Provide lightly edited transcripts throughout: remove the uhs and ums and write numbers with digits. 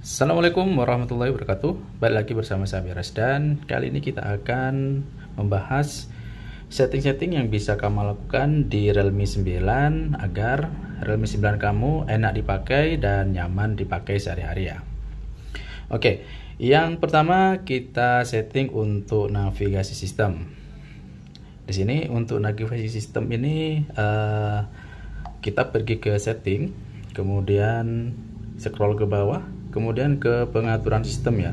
Assalamualaikum warahmatullahi wabarakatuh. Balik lagi bersama saya Miras, dan kali ini kita akan membahas setting-setting yang bisa kamu lakukan di Realme 9 agar Realme 9 kamu enak dipakai dan nyaman dipakai sehari-hari ya. Oke, yang pertama kita setting untuk navigasi sistem. Di sini untuk navigasi sistem ini kita pergi ke setting, kemudian scroll ke bawah, kemudian ke pengaturan sistem ya.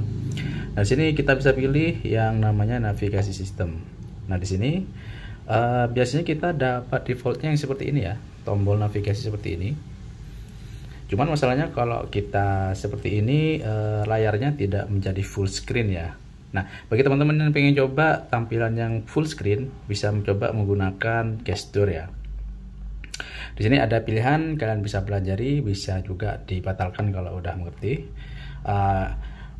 Nah, di sini kita bisa pilih yang namanya navigasi sistem. Nah, di sini biasanya kita dapat defaultnya yang seperti ini ya, tombol navigasi seperti ini. Cuman masalahnya kalau kita seperti ini layarnya tidak menjadi full screen ya. Nah, bagi teman-teman yang pengen coba tampilan yang full screen, bisa mencoba menggunakan gestur ya. Di sini ada pilihan, kalian bisa pelajari, bisa juga dibatalkan kalau udah mengerti.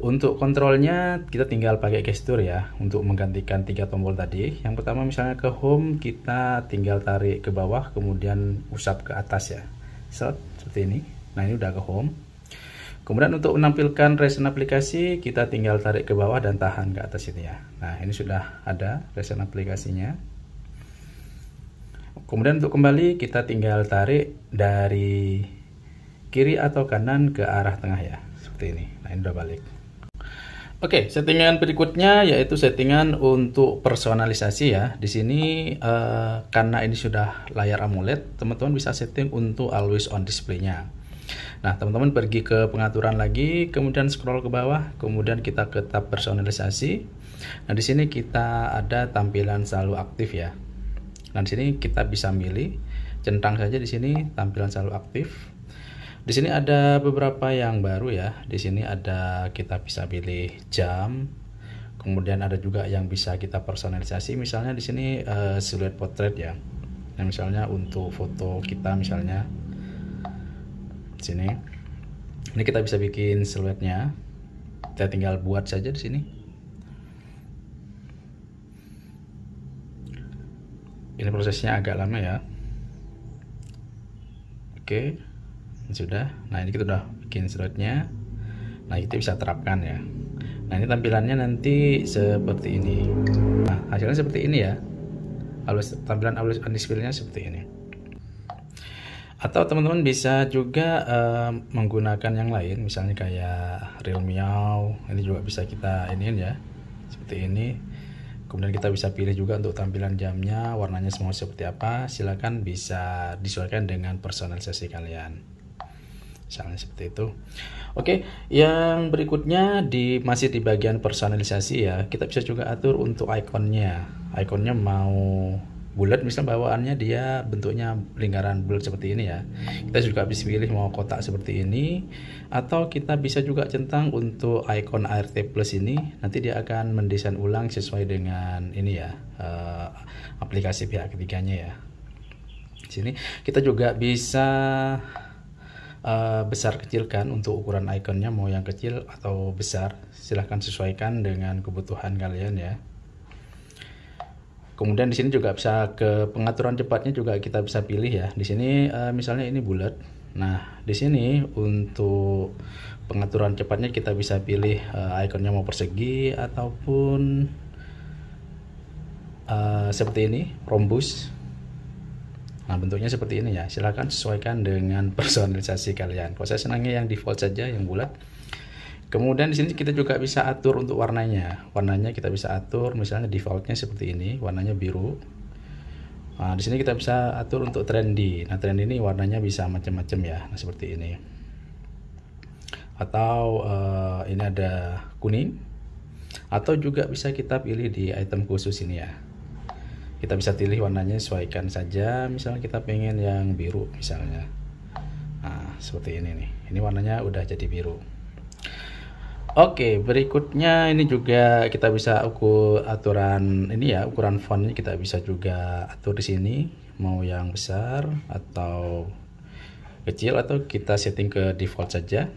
Untuk kontrolnya kita tinggal pakai gestur ya, untuk menggantikan 3 tombol tadi. Yang pertama misalnya ke home, kita tinggal tarik ke bawah, kemudian usap ke atas ya, seperti ini. Nah, ini udah ke home. Kemudian untuk menampilkan recent aplikasi, kita tinggal tarik ke bawah dan tahan ke atas ini ya. Nah, ini sudah ada recent aplikasinya. Kemudian untuk kembali, kita tinggal tarik dari kiri atau kanan ke arah tengah ya, seperti ini. Nah, ini udah balik. Oke, settingan berikutnya yaitu settingan untuk personalisasi ya. Di sini karena ini sudah layar AMOLED, teman-teman bisa setting untuk always on display-nya. Nah, teman-teman pergi ke pengaturan lagi, kemudian scroll ke bawah, kemudian kita ke tab personalisasi. Nah, di sini kita ada tampilan selalu aktif ya. Nah, di sini kita bisa milih, centang saja di sini tampilan selalu aktif. Di sini ada beberapa yang baru ya. Di sini ada, kita bisa pilih jam. Kemudian ada juga yang bisa kita personalisasi. Misalnya di sini silhouette portrait ya. Nah, misalnya untuk foto kita misalnya di sini. Ini kita bisa bikin siluetnya. Kita tinggal buat saja di sini. Ini prosesnya agak lama ya. Oke, sudah. Nah, ini kita udah bikin siluetnya. Nah, kita bisa terapkan ya. Nah, ini tampilannya nanti seperti ini. Nah, hasilnya seperti ini ya. Tampilan always on display-nya seperti ini. Atau teman-teman bisa juga menggunakan yang lain, misalnya kayak Realme Now. Ini juga bisa kita iniin ya, seperti ini. Kemudian kita bisa pilih juga untuk tampilan jamnya, warnanya semua seperti apa. Silakan bisa disesuaikan dengan personalisasi kalian. Misalnya seperti itu. Oke, yang berikutnya masih di bagian personalisasi ya. Kita bisa juga atur untuk ikonnya. Ikonnya mau bulat, misalnya bawaannya dia bentuknya lingkaran bulat seperti ini ya. Kita juga bisa pilih mau kotak seperti ini, atau kita bisa juga centang untuk icon ART Plus ini. Nanti dia akan mendesain ulang sesuai dengan ini ya, aplikasi pihak ketiganya ya. Di sini kita juga bisa besar kecilkan untuk ukuran ikonnya, mau yang kecil atau besar. Silahkan sesuaikan dengan kebutuhan kalian ya. Kemudian di sini juga bisa ke pengaturan cepatnya, juga kita bisa pilih ya. Di sini misalnya ini bulat. Nah, di sini untuk pengaturan cepatnya kita bisa pilih ikonnya mau persegi ataupun seperti ini, rhombus. Nah, bentuknya seperti ini ya. Silahkan sesuaikan dengan personalisasi kalian. Kalau saya senangnya yang default saja, yang bulat. Kemudian di sini kita juga bisa atur untuk warnanya. Warnanya kita bisa atur, misalnya defaultnya seperti ini, warnanya biru. Nah, di sini kita bisa atur untuk trendy. Nah, trendy ini warnanya bisa macam-macam ya. Nah, seperti ini. Atau ini ada kuning. Atau juga bisa kita pilih di item khusus ini ya. Kita bisa pilih warnanya, sesuaikan saja. Misalnya kita pengen yang biru misalnya. Nah, seperti ini nih. Ini warnanya udah jadi biru. Oke, berikutnya ini juga kita bisa ukur aturan ini ya, ukuran fontnya kita bisa juga atur di sini, mau yang besar atau kecil, atau kita setting ke default saja.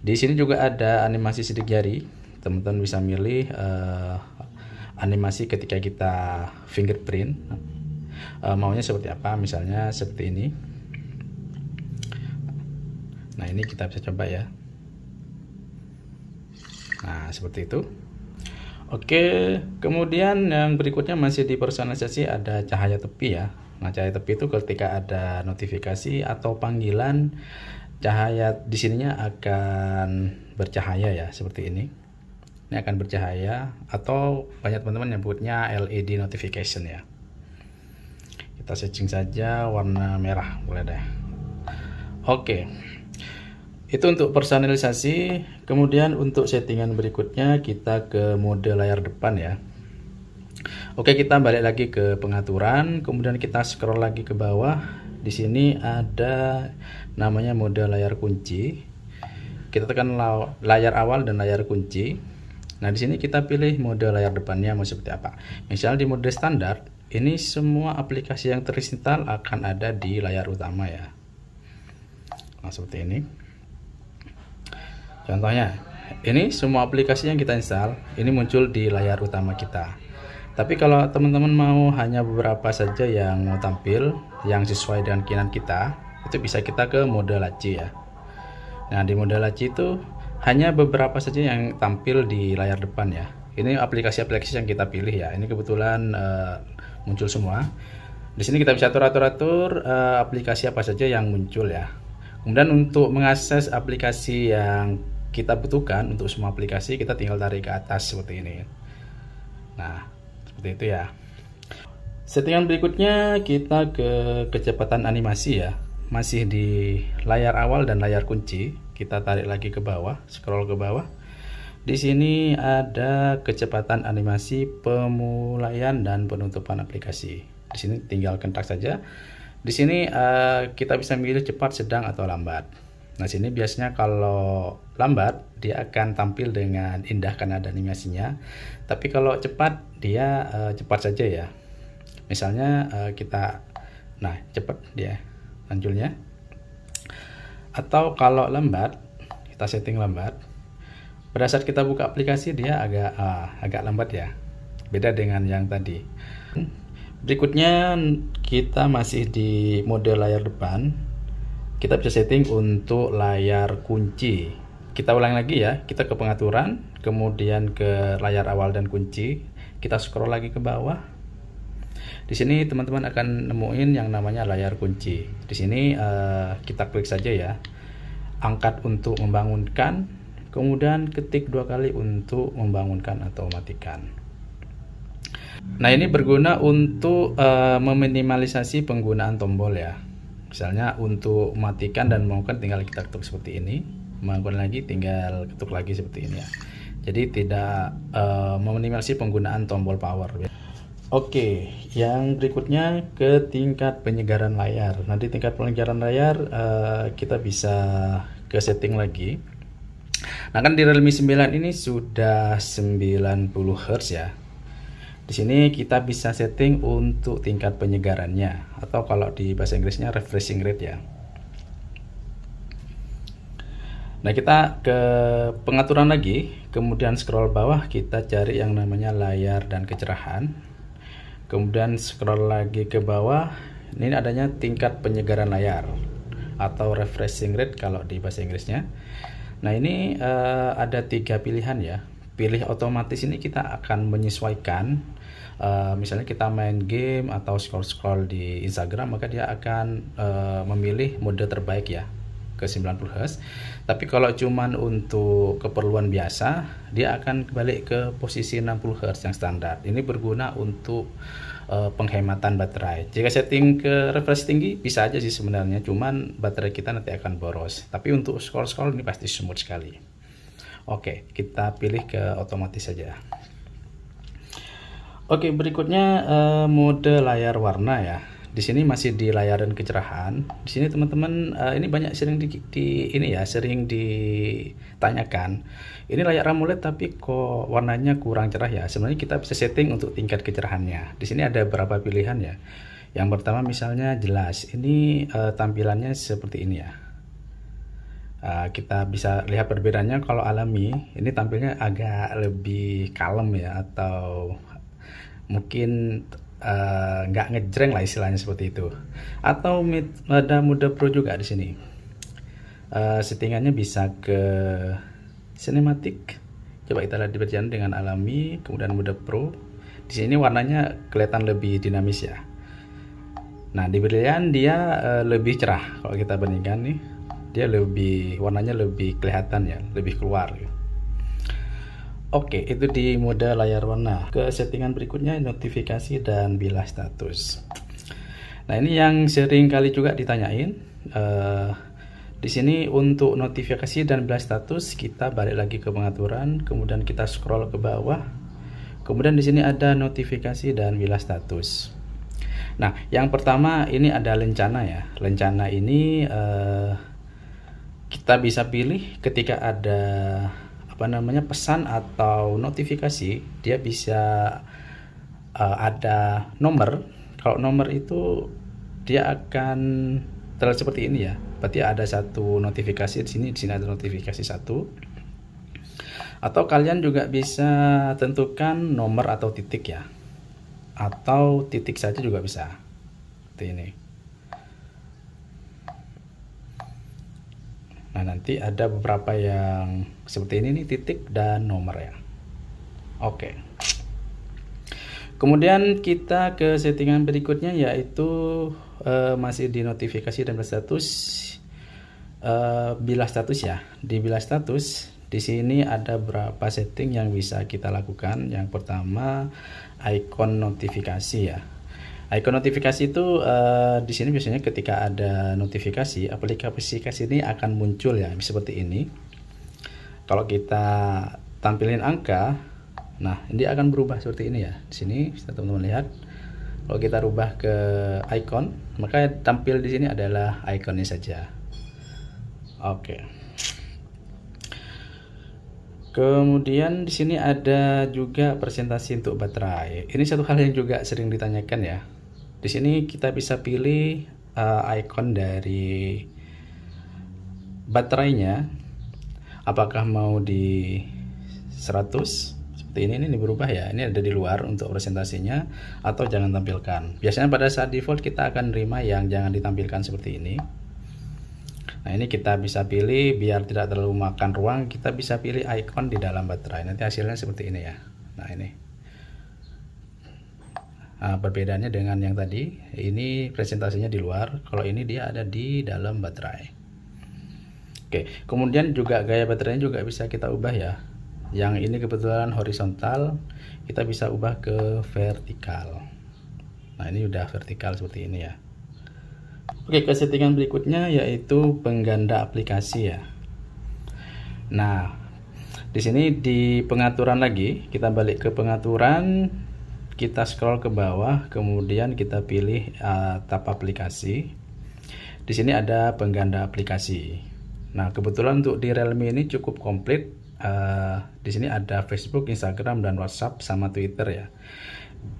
Di sini juga ada animasi sidik jari, teman-teman bisa milih animasi ketika kita fingerprint, maunya seperti apa, misalnya seperti ini. Nah, ini kita bisa coba ya. Nah, seperti itu. Oke, kemudian yang berikutnya masih di personalisasi ada cahaya tepi ya. Nah, cahaya tepi itu ketika ada notifikasi atau panggilan, cahaya di sininya akan bercahaya ya, seperti ini. Ini akan bercahaya atau banyak teman-teman nyebutnya LED notification ya. Kita setting saja warna merah, boleh deh. Oke. Itu untuk personalisasi. Kemudian untuk settingan berikutnya kita ke mode layar depan ya. Oke, kita balik lagi ke pengaturan, kemudian kita scroll lagi ke bawah. Di sini ada namanya mode layar kunci. Kita tekan layar awal dan layar kunci. Nah, di sini kita pilih mode layar depannya mau seperti apa. Misal di mode standar, ini semua aplikasi yang terinstal akan ada di layar utama ya. Nah, seperti ini. Contohnya, ini semua aplikasi yang kita install, ini muncul di layar utama kita. Tapi kalau teman-teman mau hanya beberapa saja yang mau tampil, yang sesuai dengan keinginan kita, itu bisa kita ke mode laci ya. Nah, di mode laci itu hanya beberapa saja yang tampil di layar depan ya. Ini aplikasi-aplikasi yang kita pilih ya. Ini kebetulan muncul semua. Di sini kita bisa atur aplikasi apa saja yang muncul ya. Kemudian untuk mengakses aplikasi yang kita butuhkan untuk semua aplikasi, kita tinggal tarik ke atas seperti ini. Nah, seperti itu ya. Settingan berikutnya kita ke kecepatan animasi ya. Masih di layar awal dan layar kunci. Kita tarik lagi ke bawah, scroll ke bawah. Di sini ada kecepatan animasi pemulaian dan penutupan aplikasi. Di sini tinggal kentak saja. Di sini kita bisa milih cepat, sedang, atau lambat. Nah, sini biasanya kalau lambat dia akan tampil dengan indah karena ada animasinya. Tapi kalau cepat dia cepat saja ya. Misalnya cepat dia munculnya. Atau kalau lambat, kita setting lambat. Pada saat kita buka aplikasi dia agak lambat ya. Beda dengan yang tadi. Berikutnya kita masih di mode layar depan. Kita bisa setting untuk layar kunci. Kita ulang lagi ya, kita ke pengaturan, kemudian ke layar awal dan kunci. Kita scroll lagi ke bawah. Di sini teman-teman akan nemuin yang namanya layar kunci. Di sini kita klik saja ya. Angkat untuk membangunkan, kemudian ketik 2 kali untuk membangunkan atau matikan. Nah, ini berguna untuk meminimalisasi penggunaan tombol ya. Misalnya untuk matikan dan membangunkan tinggal kita ketuk seperti ini, membangunkan lagi tinggal ketuk lagi seperti ini ya. Jadi tidak meminimalisasi penggunaan tombol power. Oke, yang berikutnya ke tingkat penyegaran layar. Nanti tingkat penyegaran layar kita bisa ke setting lagi. Nah, kan di Realme 9 ini sudah 90 Hz ya. Di sini kita bisa setting untuk tingkat penyegarannya, atau kalau di bahasa Inggrisnya refreshing rate ya. Nah, kita ke pengaturan lagi, kemudian scroll bawah, kita cari yang namanya layar dan kecerahan. Kemudian scroll lagi ke bawah, ini adanya tingkat penyegaran layar atau refreshing rate kalau di bahasa Inggrisnya. Nah, ini ada 3 pilihan ya. Pilih otomatis ini kita akan menyesuaikan, misalnya kita main game atau scroll-scroll di Instagram, maka dia akan memilih mode terbaik ya ke 90 Hz. Tapi kalau cuman untuk keperluan biasa, dia akan kembali ke posisi 60 Hz yang standar. Ini berguna untuk penghematan baterai. Jika setting ke refresh tinggi bisa aja sih sebenarnya, cuman baterai kita nanti akan boros. Tapi untuk scroll-scroll ini pasti smooth sekali. Oke, kita pilih ke otomatis saja. Oke, berikutnya mode layar warna ya. Di sini masih di layar dan kecerahan. Di sini teman-teman ini banyak sering sering ditanyakan. Ini layar AMOLED tapi kok warnanya kurang cerah ya. Sebenarnya kita bisa setting untuk tingkat kecerahannya. Di sini ada beberapa pilihan ya. Yang pertama misalnya jelas. Ini tampilannya seperti ini ya. Kita bisa lihat perbedaannya. Kalau alami ini tampilnya agak lebih kalem ya, atau mungkin nggak ngejreng lah istilahnya seperti itu. Atau ada mode pro juga di sini. Settingannya bisa ke cinematic, Coba kita lihat di berjalan dengan alami, kemudian mode pro. Di sini warnanya kelihatan lebih dinamis ya. Nah, di Brilliant dia lebih cerah. Kalau kita bandingkan nih, dia warnanya lebih kelihatan ya, lebih keluar. Oke, itu di mode layar warna. Ke settingan berikutnya, notifikasi dan bilas status. Nah, ini yang sering kali juga ditanyain. Di sini untuk notifikasi dan bilas status, kita balik lagi ke pengaturan, kemudian kita scroll ke bawah. Kemudian di sini ada notifikasi dan bilas status. Nah, yang pertama ini ada lencana ya. Lencana ini kita bisa pilih ketika ada pesan atau notifikasi, dia bisa ada nomor. Kalau nomor itu dia akan terlihat seperti ini ya. Berarti ada satu notifikasi di sini ada notifikasi satu. Atau kalian juga bisa tentukan nomor atau titik ya, atau titik saja juga bisa, seperti ini. Nah, nanti ada beberapa yang seperti ini nih, titik dan nomor ya. Oke. Kemudian kita ke settingan berikutnya, yaitu masih di notifikasi dan bilas status. Bilas status ya. Di bilas status di sini ada beberapa setting yang bisa kita lakukan. Yang pertama, icon notifikasi ya. Icon notifikasi itu di sini biasanya ketika ada notifikasi, aplikasi ini akan muncul ya, seperti ini. Kalau kita tampilin angka, nah ini akan berubah seperti ini ya. Di sini teman-teman lihat. Kalau kita rubah ke icon, maka tampil di sini adalah ikonnya saja. Oke. Kemudian di sini ada juga presentasi untuk baterai. Ini satu hal yang juga sering ditanyakan ya. Di sini kita bisa pilih icon dari baterainya. Apakah mau di 100 seperti ini berubah ya. Ini ada di luar untuk presentasinya, atau jangan tampilkan. Biasanya pada saat default kita akan terima yang jangan ditampilkan seperti ini. Nah, ini kita bisa pilih biar tidak terlalu makan ruang, kita bisa pilih icon di dalam baterai. Nanti hasilnya seperti ini ya. Nah, ini. Nah, perbedaannya dengan yang tadi, ini presentasinya di luar, kalau ini dia ada di dalam baterai. Oke, kemudian juga gaya baterainya juga bisa kita ubah ya. Yang ini kebetulan horizontal, kita bisa ubah ke vertikal. Nah, ini udah vertikal seperti ini ya. Oke, ke settingan berikutnya yaitu pengganda aplikasi ya. Nah, di sini di pengaturan lagi, kita balik ke pengaturan, kita scroll ke bawah, kemudian kita pilih tab aplikasi. Di sini ada pengganda aplikasi. Nah, kebetulan untuk di Realme ini cukup komplit. Di sini ada Facebook, Instagram, dan WhatsApp sama Twitter ya.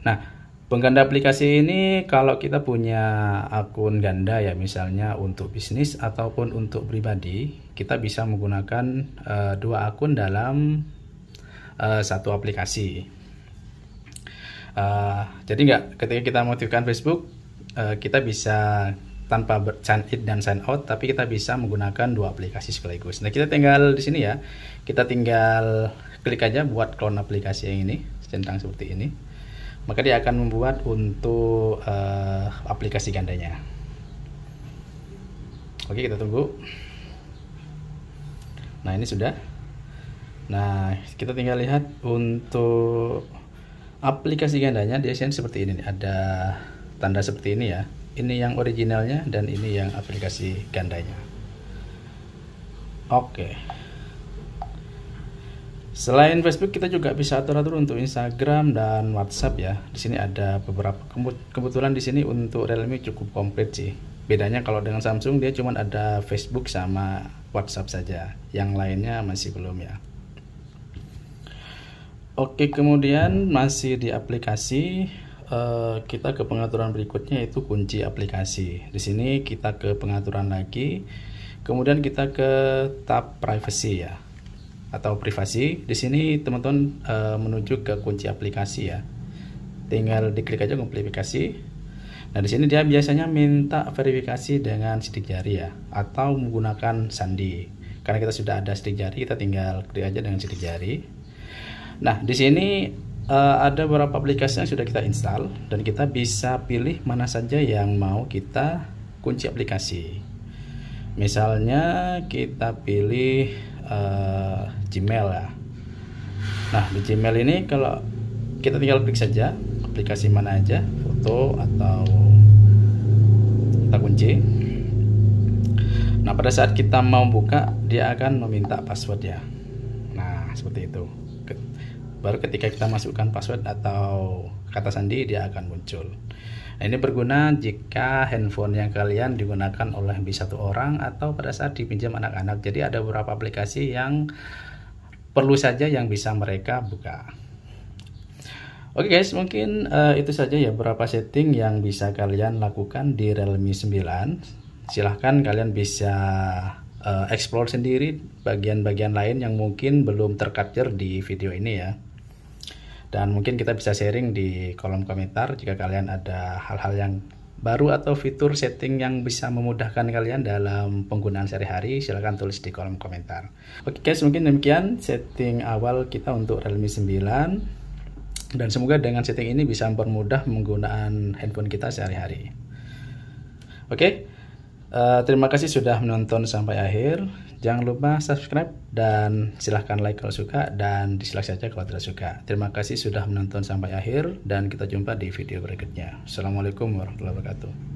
Nah, pengganda aplikasi ini kalau kita punya akun ganda ya, misalnya untuk bisnis ataupun untuk pribadi, kita bisa menggunakan dua akun dalam satu aplikasi. Jadi ketika kita mengaktifkan Facebook, kita bisa tanpa sign in dan sign out, tapi kita bisa menggunakan dua aplikasi sekaligus. Nah, kita tinggal di sini ya, kita tinggal klik aja buat clone aplikasi yang ini, centang seperti ini. Maka dia akan membuat untuk aplikasi gandanya. Oke, kita tunggu. Nah, ini sudah. Nah, kita tinggal lihat untuk aplikasi gandanya, dia seperti ini. Ada tanda seperti ini ya. Ini yang originalnya dan ini yang aplikasi gandanya. Oke. Selain Facebook, kita juga bisa atur-atur untuk Instagram dan WhatsApp ya. Di sini ada beberapa, kebetulan di sini untuk Realme cukup komplit sih. Bedanya kalau dengan Samsung dia cuma ada Facebook sama WhatsApp saja. Yang lainnya masih belum ya. Oke, kemudian masih di aplikasi, kita ke pengaturan berikutnya yaitu kunci aplikasi. Di sini kita ke pengaturan lagi, kemudian kita ke tab privacy ya, atau privasi. Di sini teman-teman menuju ke kunci aplikasi ya. Tinggal diklik aja verifikasi. Nah, di sini dia biasanya minta verifikasi dengan sidik jari ya, atau menggunakan sandi. Karena kita sudah ada sidik jari, kita tinggal klik aja dengan sidik jari. Nah, di sini ada beberapa aplikasi yang sudah kita install dan kita bisa pilih mana saja yang mau kita kunci aplikasi. Misalnya kita pilih Gmail ya. Nah, di Gmail ini kalau kita tinggal klik saja aplikasi mana aja, foto atau kita kunci. Nah, pada saat kita mau buka, dia akan meminta password ya. Nah, seperti itu. Baru ketika kita masukkan password atau kata sandi, dia akan muncul. Nah, ini berguna jika handphone yang kalian digunakan oleh lebih satu orang atau pada saat dipinjam anak-anak. Jadi ada beberapa aplikasi yang perlu saja yang bisa mereka buka. Oke guys, mungkin itu saja ya beberapa setting yang bisa kalian lakukan di Realme 9. Silahkan kalian bisa explore sendiri bagian-bagian lain yang mungkin belum tercapture di video ini ya. Dan mungkin kita bisa sharing di kolom komentar jika kalian ada hal-hal yang baru atau fitur setting yang bisa memudahkan kalian dalam penggunaan sehari-hari. Silahkan tulis di kolom komentar. Oke guys, mungkin demikian setting awal kita untuk Realme 9. Dan semoga dengan setting ini bisa mempermudah penggunaan handphone kita sehari-hari. Oke, terima kasih sudah menonton sampai akhir. Jangan lupa subscribe dan silahkan like kalau suka dan dislike saja kalau tidak suka. Terima kasih sudah menonton sampai akhir dan kita jumpa di video berikutnya. Assalamualaikum warahmatullahi wabarakatuh.